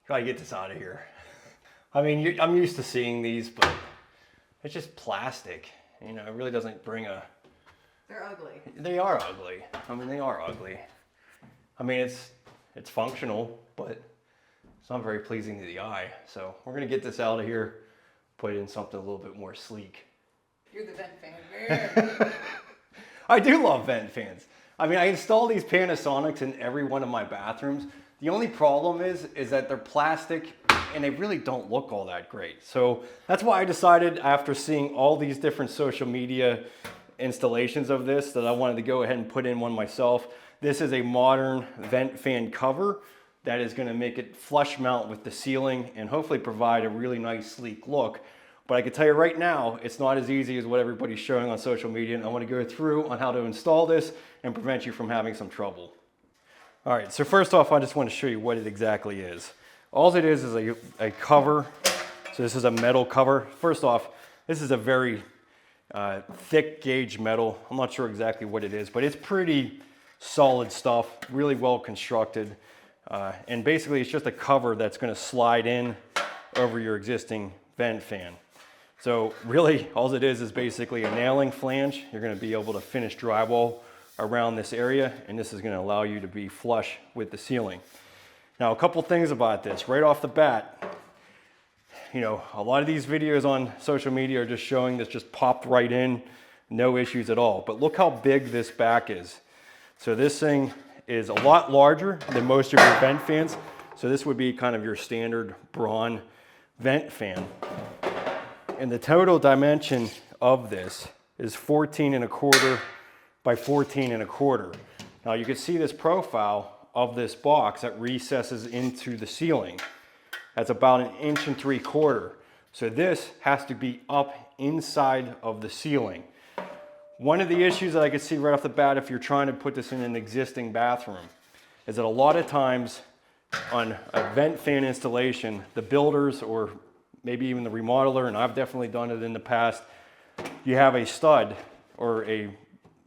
Gotta get this out of here. I mean, I'm used to seeing these, but it's just plastic. You know, it really doesn't bring a... They're ugly. They are ugly. I mean, they are ugly. I mean, it's functional, but it's not very pleasing to the eye. So we're gonna get this out of here, put it in something a little bit more sleek. You're the vent fan. I do love vent fans. I mean, I install these Panasonics in every one of my bathrooms. The only problem is that they're plastic and they really don't look all that great. So that's why I decided, after seeing all these different social media installations of this, that I wanted to go ahead and put in one myself. This is a modern vent fan cover that is going to make it flush mount with the ceiling and hopefully provide a really nice sleek look. But I can tell you right now, it's not as easy as what everybody's showing on social media, and I want to go through on how to install this and prevent you from having some trouble. All right, so first off, I just want to show you what it exactly is. All it is a cover. So this is a metal cover. First off, this is a very thick gauge metal. I'm not sure exactly what it is, but it's pretty solid stuff, really well constructed. And basically it's just a cover that's going to slide in over your existing vent fan. So really all it is basically a nailing flange. You're going to be able to finish drywall around this area, and this is going to allow you to be flush with the ceiling. Now, a couple things about this right off the bat. You know, a lot of these videos on social media are just showing this just popped right in, no issues at all. But look how big this back is. So this thing is a lot larger than most of your vent fans. So this would be kind of your standard Braun vent fan. And the total dimension of this is 14¼ by 14¼ Now you can see this profile of this box that recesses into the ceiling. That's about 1¾ inch. So this has to be up inside of the ceiling. One of the issues that I could see right off the bat, if you're trying to put this in an existing bathroom, is that a lot of times on a vent fan installation, the builders or maybe even the remodeler, and I've definitely done it in the past, you have a stud or a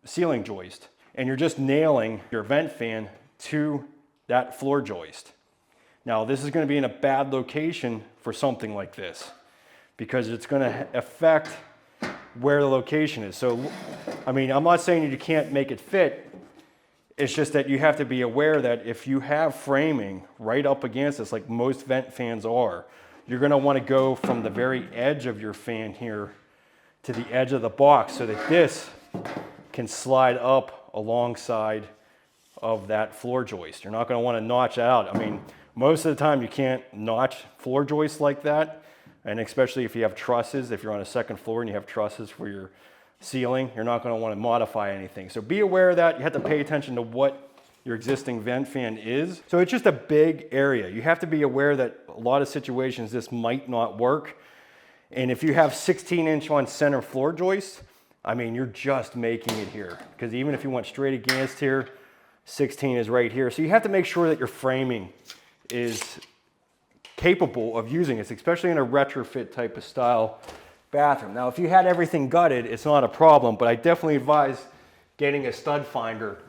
ceiling joist, and you're just nailing your vent fan to that floor joist. Now, this is going to be in a bad location for something like this because it's going to affect where the location is. So, I mean, I'm not saying you can't make it fit. It's just that you have to be aware that if you have framing right up against this, like most vent fans are, you're going to want to go from the very edge of your fan here to the edge of the box so that this can slide up alongside of that floor joist. You're not going to want to notch out. I mean, most of the time you can't notch floor joists like that, and especially if you have trusses, if you're on a second floor and you have trusses for your ceiling, you're not going to want to modify anything. So be aware of that. You have to pay attention to what your existing vent fan is. So it's just a big area. You have to be aware that a lot of situations this might not work. And if you have 16-inch on center floor joists, I mean, you're just making it here. Because even if you went straight against here, 16 is right here. So you have to make sure that your framing is capable of using this, especially in a retrofit type of style bathroom. Now, if you had everything gutted, it's not a problem, but I definitely advise getting a stud finder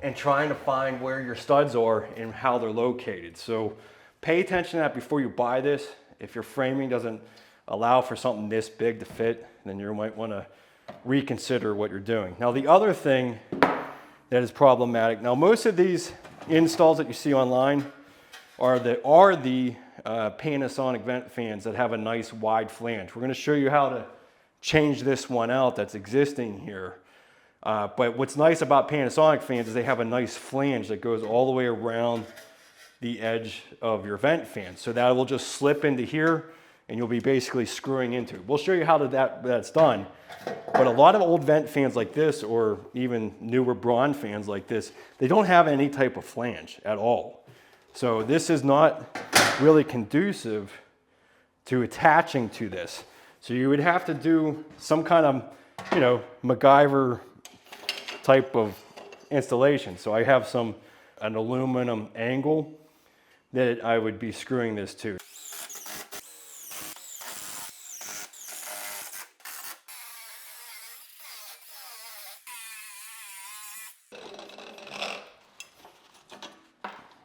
and trying to find where your studs are and how they're located. So pay attention to that before you buy this. If your framing doesn't allow for something this big to fit, then you might want to reconsider what you're doing. Now, the other thing that is problematic, now most of these installs that you see online are the Panasonic vent fans that have a nice wide flange. We're going to show you how to change this one out that's existing here. But what's nice about Panasonic fans is they have a nice flange that goes all the way around the edge of your vent fan. So that will just slip into here and you'll be basically screwing into it. We'll show you how that's done. But a lot of old vent fans like this, or even newer Braun fans like this, they don't have any type of flange at all. So this is not really conducive to attaching to this. So you would have to do some kind of, you know, MacGyver type of installation. So I have an aluminum angle that I would be screwing this to.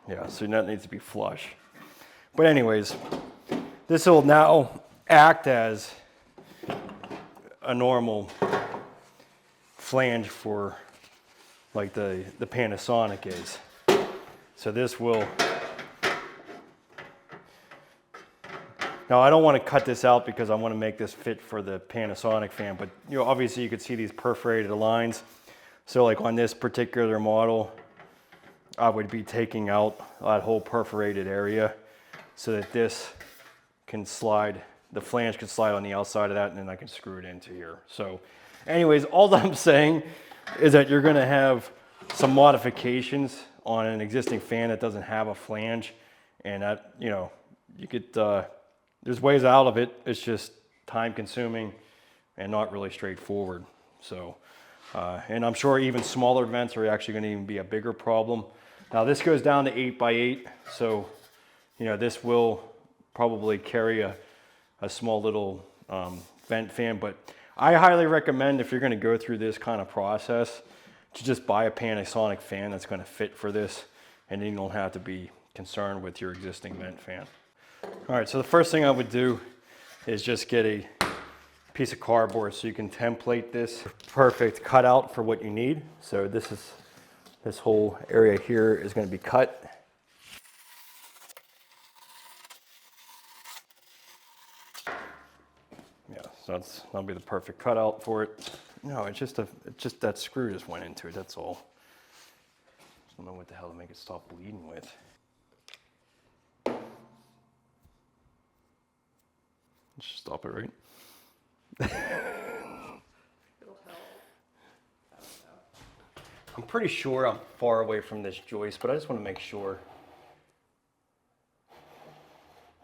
Yeah, so that needs to be flush. But anyways, this will now act as a normal flange for like the Panasonic is. So this will, now I don't want to cut this out because I want to make this fit for the Panasonic fan, but you know, obviously you could see these perforated lines. So like on this particular model, I would be taking out that whole perforated area so that this can slide, the flange can slide on the outside of that, and then I can screw it into here. So anyways, all that I'm saying is that you're gonna have some modifications on an existing fan that doesn't have a flange, and that, you know, you could, there's ways out of it. It's just time consuming and not really straightforward. So, and I'm sure even smaller vents are actually gonna even be a bigger problem. Now this goes down to 8x8, so you know this will probably carry a small little vent fan, but I highly recommend, if you're going to go through this kind of process, to just buy a Panasonic fan that's going to fit for this, and then you don't have to be concerned with your existing vent fan. All right, so the first thing I would do is just get a piece of cardboard so you can template this perfect cutout for what you need. So this whole area here is going to be cut. Yeah, so that'll be the perfect cutout for it. No, it's just that screw just went into it, that's all. I don't know what the hell to make it stop bleeding with. Just stop it, right? It'll help. I don't know. I'm pretty sure I'm far away from this joist, but I just want to make sure.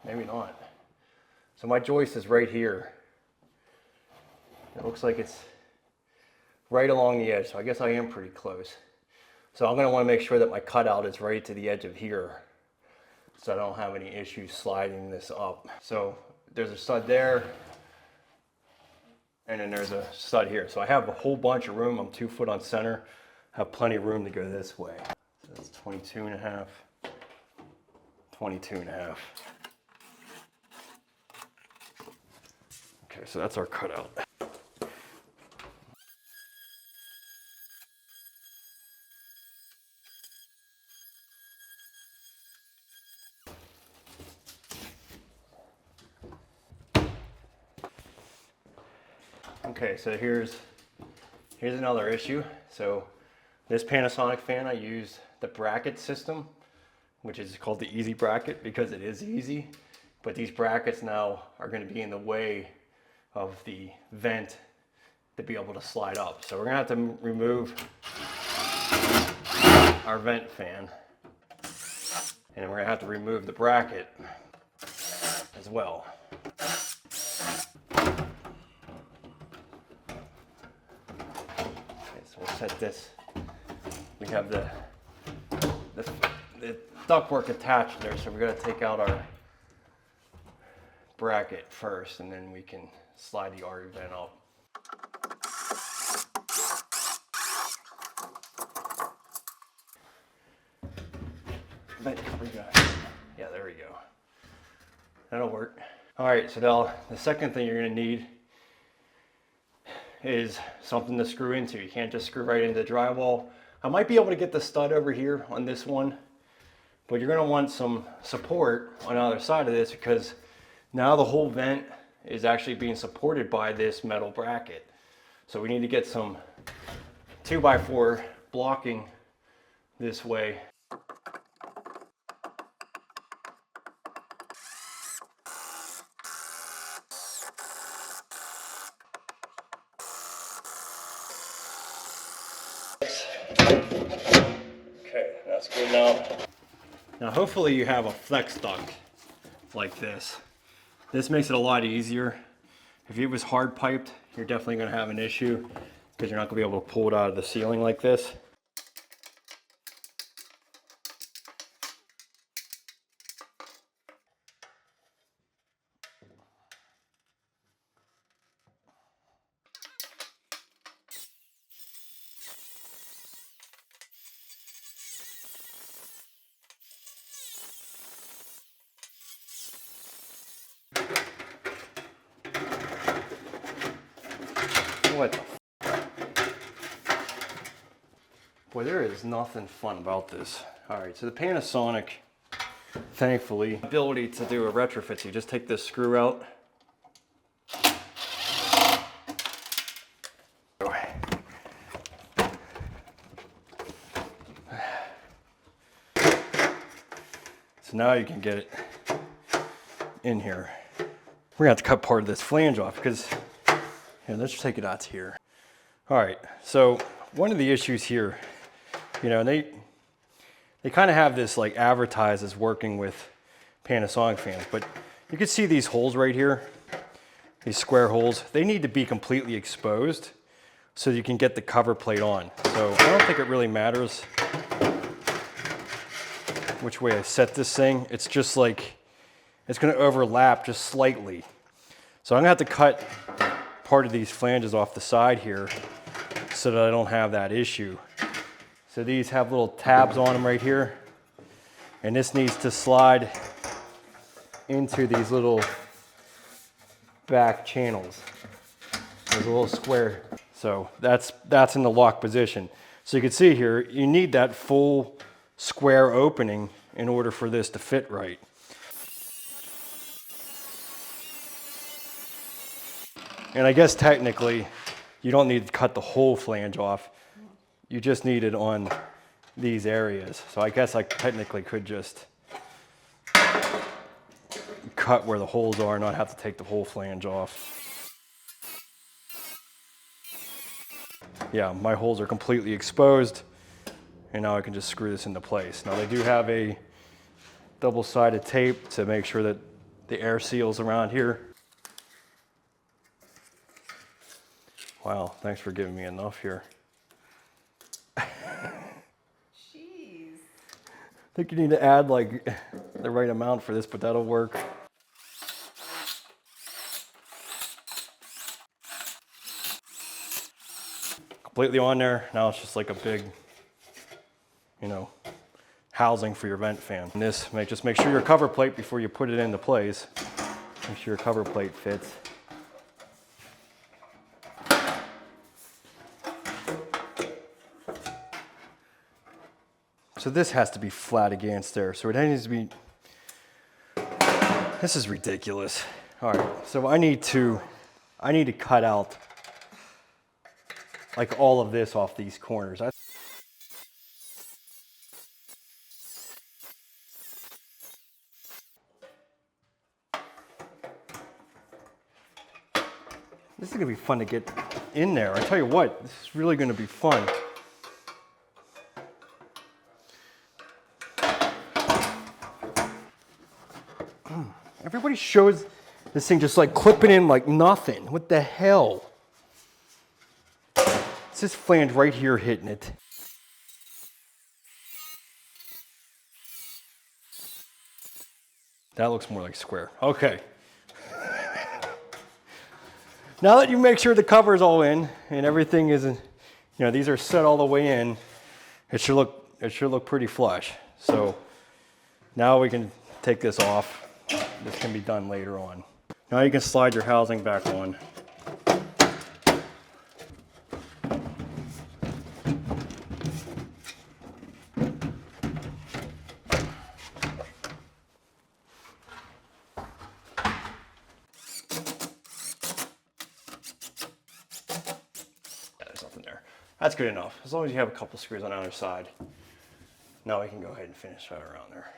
Maybe not. So my joist is right here. It looks like it's right along the edge, so I guess I am pretty close. So I'm going to want to make sure that my cutout is right to the edge of here, so I don't have any issues sliding this up. So there's a stud there, and then there's a stud here. So I have a whole bunch of room. I'm 2 foot on center. I have plenty of room to go this way. So that's 22 and a half, 22 and a half. Okay, so that's our cutout. Okay, so here's another issue. So this Panasonic fan, I use the bracket system, which is called the easy bracket because it is easy. But these brackets now are going to be in the way of the vent to be able to slide up. So we're going to have to remove our vent fan, and we're going to have to remove the bracket as well. So we'll set this. We have the ductwork attached there, so we're going to take out our bracket first, and then we can slide the Aria vent up. Vent cover guy. Yeah, there we go. That'll work. All right, so now the second thing you're going to need is something to screw into. You can't just screw right into the drywall. I might be able to get the stud over here on this one, but you're gonna want some support on the other side of this because now the whole vent is actually being supported by this metal bracket. So we need to get some 2x4 blocking this way. Okay, that's good now. Now hopefully you have a flex duct like this. This makes it a lot easier. If it was hard piped, you're definitely going to have an issue because you're not going to be able to pull it out of the ceiling like this. What the Boy, there is nothing fun about this. All right, so the Panasonic, thankfully, ability to do a retrofit. So you just take this screw out. So now you can get it in here. We're gonna have to cut part of this flange off because, here, let's take it out to here. All right, so one of the issues here, you know, they kind of have this like advertised as working with Panasonic fans, but you can see these holes right here, these square holes, they need to be completely exposed so you can get the cover plate on. So I don't think it really matters which way I set this thing. It's just like, it's gonna overlap just slightly. So I'm gonna have to cut part of these flanges off the side here so that I don't have that issue. So these have little tabs on them right here. And this needs to slide into these little back channels. There's a little square. So that's in the lock position. So you can see here, you need that full square opening in order for this to fit right. And I guess technically, you don't need to cut the whole flange off. You just need it on these areas. So I guess I technically could just cut where the holes are and not have to take the whole flange off. Yeah, my holes are completely exposed. And now I can just screw this into place. Now they do have a double-sided tape to make sure that the air seals around here. Wow, thanks for giving me enough here. Jeez. I think you need to add like the right amount for this, but that'll work. Completely on there. Now it's just like a big, you know, housing for your vent fan. And this, just make sure your cover plate before you put it into place. Make sure your cover plate fits. So this has to be flat against there. So it needs to be, this is ridiculous. All right, so I need to cut out like all of this off these corners. This is gonna be fun to get in there. I tell you what, this is really gonna be fun. Everybody shows this thing just like clipping in like nothing. What the hell? It's this flange right here hitting it. That looks more like square. Okay. Now that you make sure the cover is all in and everything is, you know, these are set all the way in, it should look pretty flush. So now we can take this off. This can be done later on. Now you can slide your housing back on. There's nothing there. That's good enough. As long as you have a couple screws on the other side. Now we can go ahead and finish that around there.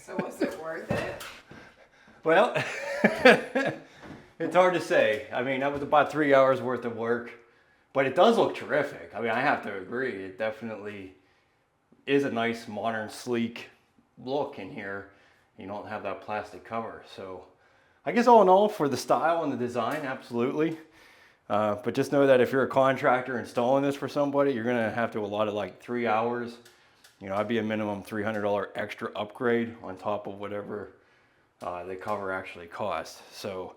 So was it worth it? Well, It's hard to say. I mean, that was about 3 hours worth of work, but it does look terrific. I mean, I have to agree. It definitely is a nice, modern, sleek look in here. You don't have that plastic cover. So I guess all in all, for the style and the design, absolutely. But just know that if you're a contractor installing this for somebody, you're gonna have to allot it like 3 hours. You know, I'd be a minimum $300 extra upgrade on top of whatever the cover actually costs. So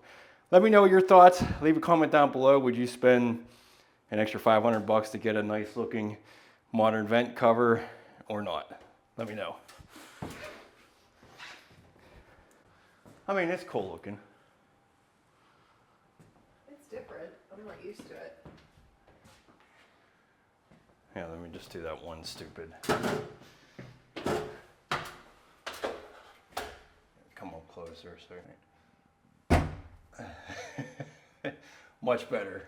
let me know your thoughts. Leave a comment down below. Would you spend an extra 500 bucks to get a nice looking modern vent cover or not? Let me know. I mean, it's cool looking. It's different. I'm not used to it. Yeah, let me just do that one stupid. Come up closer, so much better.